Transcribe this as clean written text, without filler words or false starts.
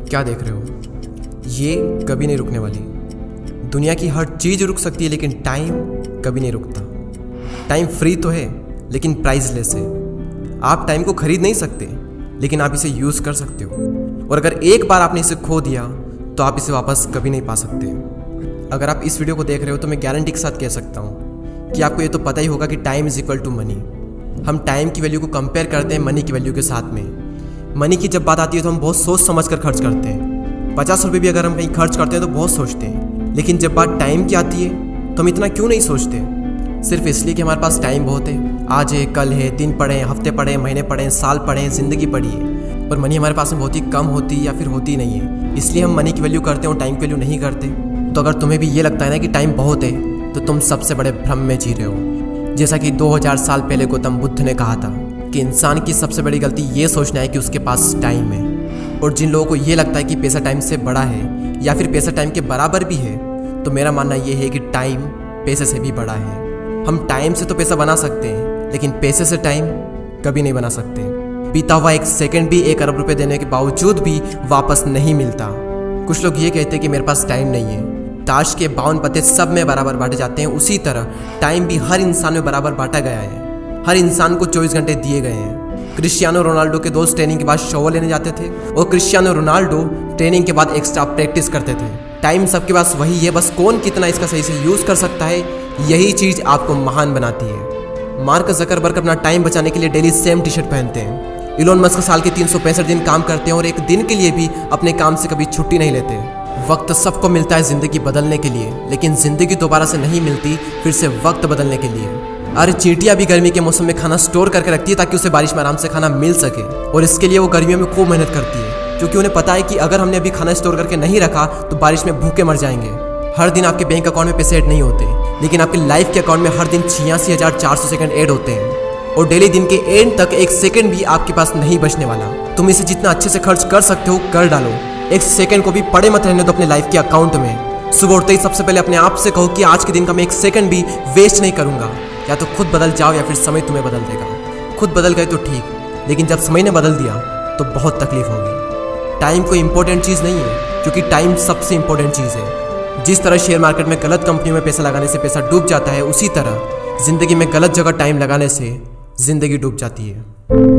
क्या देख रहे हो? ये कभी नहीं रुकने वाली। दुनिया की हर चीज़ रुक सकती है लेकिन टाइम कभी नहीं रुकता। टाइम फ्री तो है लेकिन प्राइसलेस है। आप टाइम को खरीद नहीं सकते लेकिन आप इसे यूज़ कर सकते हो, और अगर एक बार आपने इसे खो दिया तो आप इसे वापस कभी नहीं पा सकते। अगर आप इस वीडियो को देख रहे हो तो मैं गारंटी के साथ कह सकता हूँ कि आपको ये तो पता ही होगा कि time is equal to money. हम टाइम की वैल्यू को कंपेयर करते हैं मनी की वैल्यू के साथ में। मनी की जब बात आती है तो हम बहुत सोच समझ कर खर्च करते हैं। 50 रुपये भी अगर हम कहीं खर्च करते हैं तो बहुत सोचते हैं, लेकिन जब बात टाइम की आती है तो हम इतना क्यों नहीं सोचते? सिर्फ इसलिए कि हमारे पास टाइम बहुत है। आज है, कल है, दिन पड़े हैं, हफ्ते पड़े हैं, महीने पड़े हैं, साल पड़े हैं, ज़िंदगी पड़ी है, और मनी हमारे पास में बहुत ही कम होती है या फिर होती नहीं है। इसलिए हम मनी की वैल्यू करते हैं और टाइम की वैल्यू नहीं करते। तो अगर तुम्हें भी ये लगता है ना कि टाइम बहुत है तो तुम सबसे बड़े भ्रम में जी रहे हो। जैसा कि 2000 साल पहले गौतम बुद्ध ने कहा था कि इंसान की सबसे बड़ी गलती ये सोचना है कि उसके पास टाइम है। और जिन लोगों को ये लगता है कि पैसा टाइम से बड़ा है या फिर पैसा टाइम के बराबर भी है, तो मेरा मानना ये है कि टाइम पैसे से भी बड़ा है। हम टाइम से तो पैसा बना सकते हैं लेकिन पैसे से टाइम कभी नहीं बना सकते। बीता हुआ एक सेकंड भी 1 अरब रुपए देने के बावजूद भी वापस नहीं मिलता। कुछ लोग ये कहते हैं कि मेरे पास टाइम नहीं है। ताश के 52 पत्ते सब में बराबर बांटे जाते हैं, उसी तरह टाइम भी हर इंसान में बराबर बांटा गया है। हर इंसान को 24 घंटे दिए गए हैं। क्रिस्टियानो रोनाल्डो के दोस्त ट्रेनिंग के बाद शॉवर लेने जाते थे और क्रिस्टियानो रोनाल्डो ट्रेनिंग के बाद एक्स्ट्रा प्रैक्टिस करते थे। टाइम सबके पास वही है, बस कौन कितना इसका सही से यूज़ कर सकता है, यही चीज़ आपको महान बनाती है। मार्क ज़करबर्ग अपना टाइम बचाने के लिए डेली सेम टी शर्ट पहनते हैं। इलोन मस्क साल के 365 दिन काम करते हैं और एक दिन के लिए भी अपने काम से कभी छुट्टी नहीं लेते। वक्त सबको मिलता है ज़िंदगी बदलने के लिए, लेकिन ज़िंदगी दोबारा से नहीं मिलती फिर से वक्त बदलने के लिए। अरे चींटियाँ भी गर्मी के मौसम में खाना स्टोर करके रखती है ताकि उसे बारिश में आराम से खाना मिल सके, और इसके लिए वो गर्मियों में खूब मेहनत करती है क्योंकि उन्हें पता है कि अगर हमने अभी खाना स्टोर करके नहीं रखा तो बारिश में भूखे मर जाएंगे। हर दिन आपके बैंक अकाउंट में पैसे ऐड नहीं होते, लेकिन आपके लाइफ के अकाउंट में हर दिन 86,400 सेकंड ऐड होते हैं, और डेली दिन के एंड तक एक सेकंड भी आपके पास नहीं बचने वाला। तुम इसे जितना अच्छे से खर्च कर सकते हो कर डालो। एक सेकंड को भी पड़े मत रहने दो अपने लाइफ के अकाउंट में। सुबह उठते ही सबसे पहले अपने आप से कहो कि आज के दिन का मैं एक सेकंड भी वेस्ट नहीं करूंगा। या तो खुद बदल जाओ या फिर समय तुम्हें बदल देगा। खुद बदल गए तो ठीक, लेकिन जब समय ने बदल दिया तो बहुत तकलीफ होगी। टाइम कोई इंपॉर्टेंट चीज़ नहीं है, क्योंकि टाइम सबसे इंपॉर्टेंट चीज़ है। जिस तरह शेयर मार्केट में गलत कंपनियों में पैसा लगाने से पैसा डूब जाता है, उसी तरह जिंदगी में गलत जगह टाइम लगाने से जिंदगी डूब जाती है।